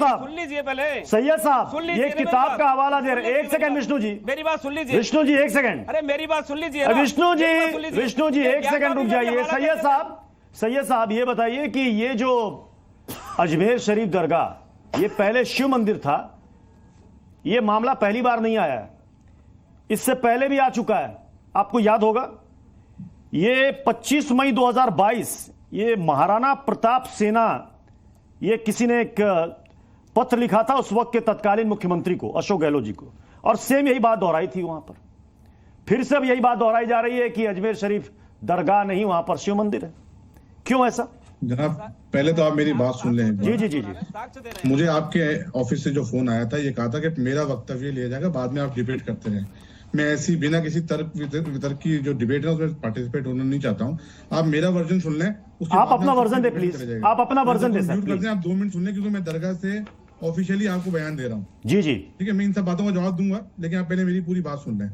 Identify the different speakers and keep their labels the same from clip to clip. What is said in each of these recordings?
Speaker 1: साहब,
Speaker 2: सुन लीजिए पहले।
Speaker 1: सैयद साहब,
Speaker 2: सुन
Speaker 1: ये
Speaker 2: लीजिए
Speaker 1: किताब का हवाला दे रहे। एक सेकंड विष्णु जी,
Speaker 2: मेरी बात सुन लीजिए।
Speaker 1: विष्णु जी एक सेकंड,
Speaker 2: अरे मेरी बात सुन लीजिए।
Speaker 1: विष्णु जी एक सेकंड रुक जाइए। सैयद साहब ये बताइए कि ये जो अजमेर शरीफ दरगाह, ये पहले शिव मंदिर था, ये मामला पहली बार नहीं आया है, इससे पहले भी आ चुका है, आपको याद होगा। ये 25 मई 2022 ये महाराणा प्रताप सेना, ये किसी ने एक पत्र लिखा था उस वक्त के तत्कालीन मुख्यमंत्री को, अशोक गहलोत जी को, और सेम यही बात दोहराई थी वहां पर। फिर से अब यही बात दोहराई जा रही है कि अजमेर शरीफ दरगाह नहीं, वहां पर शिव मंदिर है। क्यों ऐसा?
Speaker 3: जनाब पहले तो आप मेरी बात सुन लें।
Speaker 1: जी।
Speaker 3: मुझे आपके ऑफिस से जो फोन आया था, ये कहा था कि मेरा वक्तव्य लिया जाएगा, बाद में आप डिबेट करते रहे। मैं ऐसी बिना किसी तर्क वितर्क की जो डिबेट है उसमें पार्टिसिपेट होना नहीं चाहता हूँ। आप मेरा वर्जन सुन लें,
Speaker 1: आप अपना वर्जन दे प्लीज, आप अपना वर्जन दे सकते हैं।
Speaker 3: आप 2 मिनट सुन लें, क्योंकि मैं दरगाह से ऑफिशियली आपको बयान दे रहा हूँ।
Speaker 1: जी,
Speaker 3: ठीक है, मैं इन सब बातों का जवाब दूंगा, लेकिन आप पहले मेरी पूरी बात सुन लें।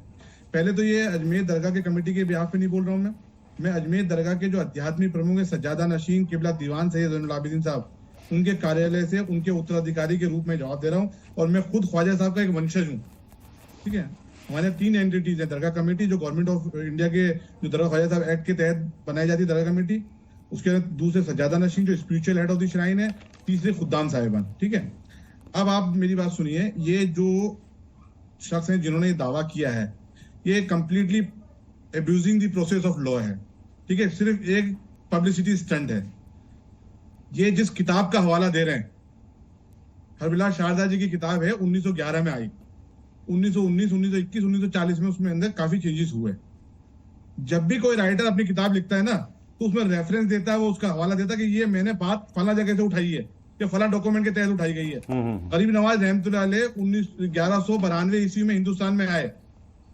Speaker 3: पहले तो ये अजमेर दरगाह के कमेटी के बिहाफ पे नहीं बोल रहा हूँ मैं अजमेर दरगाह के जो आध्यात्मिक प्रमुख है सज्जादा नशीन किबला दीवान सैयद ज़ैनुल आबिदीन साहब, उनके कार्यालय से उनके उत्तराधिकारी के रूप में जवाब दे रहा हूँ। और मैं खुद ख्वाजा साहब का एक वंशज हूँ। ठीक है, हमारे 3 एंटिटीज है। दरगाह कमेटी जो गवर्नमेंट ऑफ इंडिया के जो दरगाह ख्वाजा साहब एक्ट के तहत बनाई जाती है दरगाह कमेटी, उसके दूसरे सज्जादा नशीन जो spiritual head of the shrine है, तीसरे खुद्दाम साहिबान। ठीक है, अब आप मेरी बात सुनिए। ये जो शख्स हैं जिन्होंने दावा किया है, ये completely abusing the process of law है। ठीक है, सिर्फ एक पब्लिसिटी स्टंट है। ये जिस किताब का हवाला दे रहे हैं, हरबिला शारदा जी की किताब है, 1911 में आई, 1919, 1921, 1940 में उसमें अंदर काफी चेंजेस हुए। जब भी कोई राइटर अपनी किताब लिखता है ना, तो उसमें रेफरेंस देता है, वो उसका हवाला देता है कि ये मैंने बात फला जगह से उठाई है, ये फला डॉक्यूमेंट के तहत उठाई गई है। गरीब नवाज रहमतुल्लाह अलैह 1192 ईस्वी में हिंदुस्तान में आए,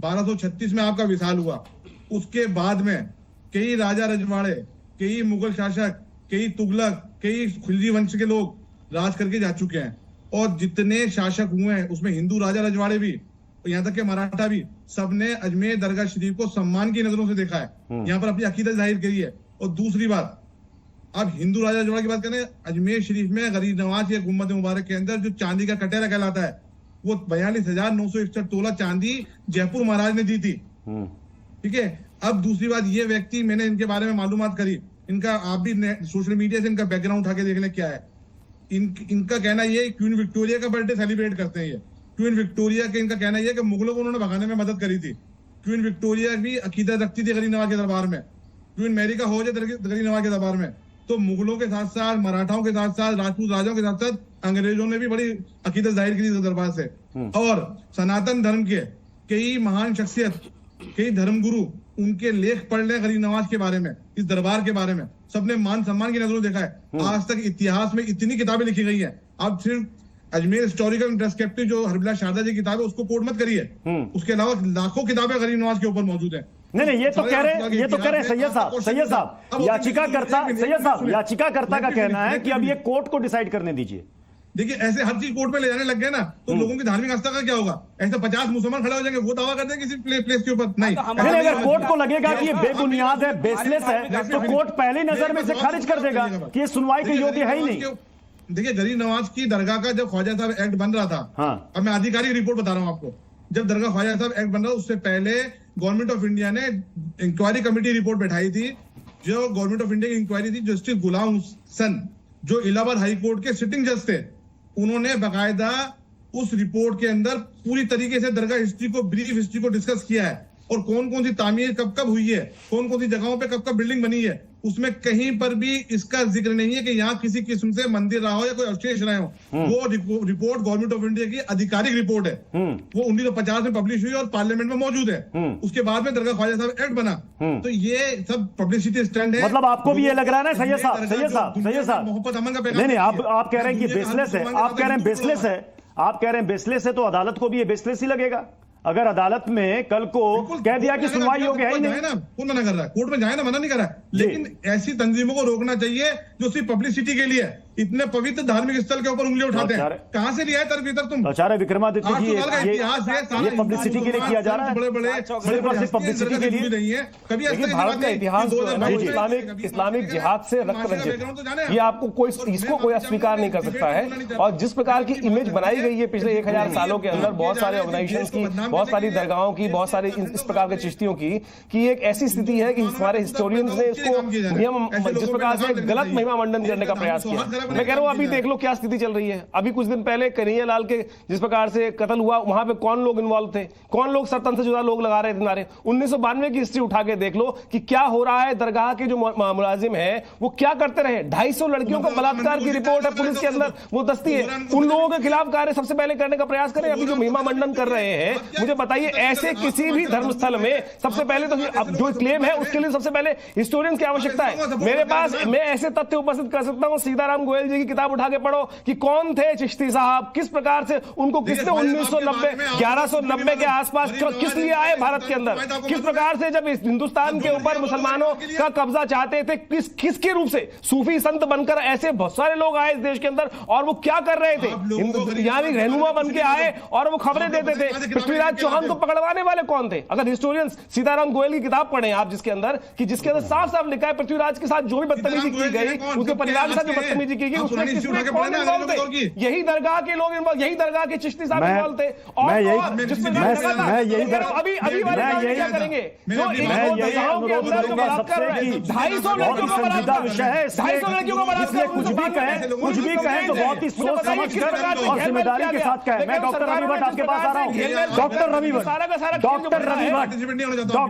Speaker 3: 1236 में आपका विशाल हुआ। उसके बाद में कई राजा रजवाड़े, कई मुगल शासक, कई तुगलक, कई खिलजी वंश के लोग राज करके जा चुके हैं। और जितने शासक हुए हैं उसमें हिंदू राजा रजवाड़े भी, यहाँ तक के मराठा भी, सबने अजमेर दरगाह शरीफ को सम्मान की नजरों से देखा है, यहाँ पर अपनी अकीदत जाहिर करी है। और दूसरी बात, अब हिंदू राजा रजवाड़े की बात करें, अजमेर शरीफ में गरीब नवाज या गुम्बद मुबारक के अंदर जो चांदी का कटेरा कहलाता है, वो 42,961 तोला चांदी जयपुर महाराज ने दी थी। ठीक है, अब दूसरी बात, ये व्यक्ति, मैंने इनके बारे में मालूमात करी, इनका आप भी सोशल मीडिया से इनका बैकग्राउंड उठा के देख लें क्या है। इनका कहना ये क्वीन विक्टोरिया का बर्थडे सेलिब्रेट करते हैं। ये क्वीन विक्टोरिया के इनका कहना यह कि मुगलों को उन्होंने भगाने में मदद करी थी। क्वीन विक्टोरिया भी अकीदत रखती थी गरीब नवाज के दरबार में, क्वीन मैरी का हो जाए गरीब नवाज के दरबार में। तो मुगलों के साथ साथ, मराठाओं के साथ साथ, राजपूत राजाओं के साथ साथ अंग्रेजों ने भी बड़ी अकीदत जाहिर की थी दरबार से। और सनातन धर्म के कई महान शख्सियत, कई धर्मगुरु, उनके लेख पढ़ ले गरीब नवाज के बारे में, इस दरबार के बारे में, सबने मान सम्मान की नजरों देखा है। आज तक इतिहास में इतनी किताबें लिखी गई हैं। आप सिर्फ अजमेर हिस्टोरिकल इंटरस्पेक्टिव जो हरबिला शारदा जी किताब है उसको कोट मत करिए, उसके अलावा लाखों किताबें गरीब नवाज के ऊपर मौजूद हैं।
Speaker 1: नहीं, ये तो कह रहे सैयद साहब, याचिकाकर्ता का कहना है कि अब ये कोर्ट को डिसाइड करने दीजिए।
Speaker 3: देखिए, ऐसे हर चीज कोर्ट में ले जाने लग गए ना, तो लोगों की धार्मिक आस्था का क्या होगा? ऐसे 50 मुसलमान खड़े हो जाएंगे, वो दावा कर देंगे किसी प्लेस के ऊपर। नहीं,
Speaker 1: अगर कोर्ट को लगेगा कि ये बेबुनियाद है, बेसलेस है, तो कोर्ट पहली नजर में इसे खारिज कर देगा कि ये सुनवाई के योग्य है ही नहीं।
Speaker 3: देखिए, गरीब नवाज की दरगाह का जब ख्वाजा साहब एक्ट बन रहा था, अब मैं आधिकारिक रिपोर्ट बता रहा हूँ आपको, जब दरगाह ख्वाजा साहब एक्ट बन रहा, उससे पहले गवर्नमेंट ऑफ इंडिया ने इंक्वायरी कमेटी रिपोर्ट बैठाई थी। जो गवर्नमेंट ऑफ इंडिया की इंक्वायरी थी, जस्टिस गुलाम हुसैन जो इलाहाबाद हाई कोर्ट के सिटिंग जज थे, उन्होंने बाकायदा उस रिपोर्ट के अंदर पूरी तरीके से दरगाह हिस्ट्री को, ब्रीफ हिस्ट्री को डिस्कस किया है, और कौन कौन सी तामीर कब कब हुई है, कौन कौन सी जगहों पे कब कब बिल्डिंग बनी है। उसमें कहीं पर भी इसका जिक्र नहीं है कि यहाँ किसी किस्म से मंदिर रहा हो या कोई अवशेष रहे हो। वो रिपोर्ट गवर्नमेंट ऑफ इंडिया की आधिकारिक रिपोर्ट है, वो 1950 में पब्लिश हुई और पार्लियामेंट में मौजूद है। उसके बाद में दरगाह ख्वाजा साहब एक्ट बना। तो ये सब पब्लिसिटी स्टैंड है।
Speaker 1: मतलब आपको भी ये लग रहा है ना सैयद साहब,
Speaker 3: मोहब्बत अमन का
Speaker 1: नहीं, आप कह रहे हैं कि बेसलेस है, आप कह रहे हैं बेसलेस है, तो अदालत को भी ये बेसलेस ही लगेगा। अगर अदालत में कल को कह दिया कि सुनवाई योग्य है ही नहीं,
Speaker 3: कौन मना कर रहा है? कोर्ट में जाए ना, मना नहीं कर रहा है, लेकिन ऐसी तंजीमों को रोकना चाहिए जो सिर्फ पब्लिसिटी के लिए है। इतने पवित्र धार्मिक स्थल के ऊपर उंगली उठाते हैं?
Speaker 1: आचार्य-
Speaker 3: कहां से लिया है तर्क वितर्क तुम?
Speaker 1: आचार्य विक्रमादित्य जी
Speaker 3: 800 साल का इतिहास है, सारा
Speaker 1: ये पब्लिसिटी के लिए किया जा रहा है,
Speaker 3: बड़े-बड़े
Speaker 1: सिर्फ पब्लिसिटी के लिए
Speaker 3: नहीं है। कभी ऐसा
Speaker 2: देखिए, भारत का इतिहास जो है ना, वो इस्लामिक जिहाद से रक्त रंजित है। ये आपको इसको कोई अस्वीकार नहीं कर सकता है। और जिस प्रकार की इमेज बनाई गई है पिछले 1000 सालों के अंदर बहुत सारे ऑर्गेनाइजेशंस की, बहुत सारी दरगाहों की, बहुत सारे इस प्रकार के चिश्तियों की, कि एक ऐसी स्थिति है कि हमारे हिस्टोरियंस ने इसको जिस प्रकार से गलत महिमा मंडन करने का प्रयास किया। मैं कह रहा हूं अभी देख लो क्या स्थिति चल रही है। अभी कुछ दिन पहले कन्हैया लाल के जिस प्रकार से कत्ल हुआ, वहां पे कौन लोग इन्वॉल्व थे, कौन लोग सत्तन से जुड़ा लोग लगा रहे थे नारे। 1992 की हिस्ट्री उठा के देख लो कि क्या हो रहा है। दरगाह के जो मुलाजिम है वो क्या करते रहे। 250 लड़कियों का बलात्कार की रिपोर्ट है पुलिस के अंदर, वो दस्ती है। उन लोगों के खिलाफ कार्य सबसे पहले करने का प्रयास करें। अभी जो महिमा मंडन कर रहे हैं, मुझे बताइए ऐसे किसी भी धर्मस्थल में सबसे पहले तो अब जो क्लेम है उसके लिए सबसे पहले हिस्टोरियंस की आवश्यकता है। मेरे पास मैं ऐसे तथ्य उपस्थित कर सकता हूं, सीताराम गोयल जी की किताब उठा के पढ़ो कि कौन थे चिश्ती साहब, किस प्रकार से उनको किसने 1190 के आसपास किस लिए आए भारत के अंदर, किस प्रकार से जब हिंदुस्तान के ऊपर मुसलमानों का कब्जा चाहते थे, किसके रूप से सूफी संत बनकर ऐसे बहुत सारे लोग आए इस देश के अंदर। और वो क्या कर रहे थे, यानी रहनुमा बन के आए और वो खबरें देते थे। पृथ्वीराज चौहान को पकड़वाने वाले कौन थे? अगर हिस्टोरियंस सीताराम गोयल की किताब पढ़ें आप, जिसके अंदर साफ साफ लिखा है पृथ्वीराज के साथ जो भी बदतमीजी की गई, उसके परिवार के साथ जो बदतमीजी की गई, उसमें कौन इन्वॉल्व थे? यही दरगाह के लोग इन्वॉल्व, यही दरगाह के चिश्ती साहब इन्वॉल्व थे।
Speaker 1: मैं यही
Speaker 2: क्या करेंगे? जो इन दरगाहों के अंदर जो बलात्कार है, 250 लड़कियों को बलात्कार,
Speaker 1: विषय है,
Speaker 2: 250 लड़कियों को बलात्कार,
Speaker 1: कुछ भी कहें तो बहुत ही सोच समझ कर और जिम्मेदारी के साथ कहें। मैं डॉक्टर रवि भट्ट आपके पास आ रहा हूँ। डॉक्टर रवि भट्ट,
Speaker 3: पार्टिसिपेट नहीं होना चाहता।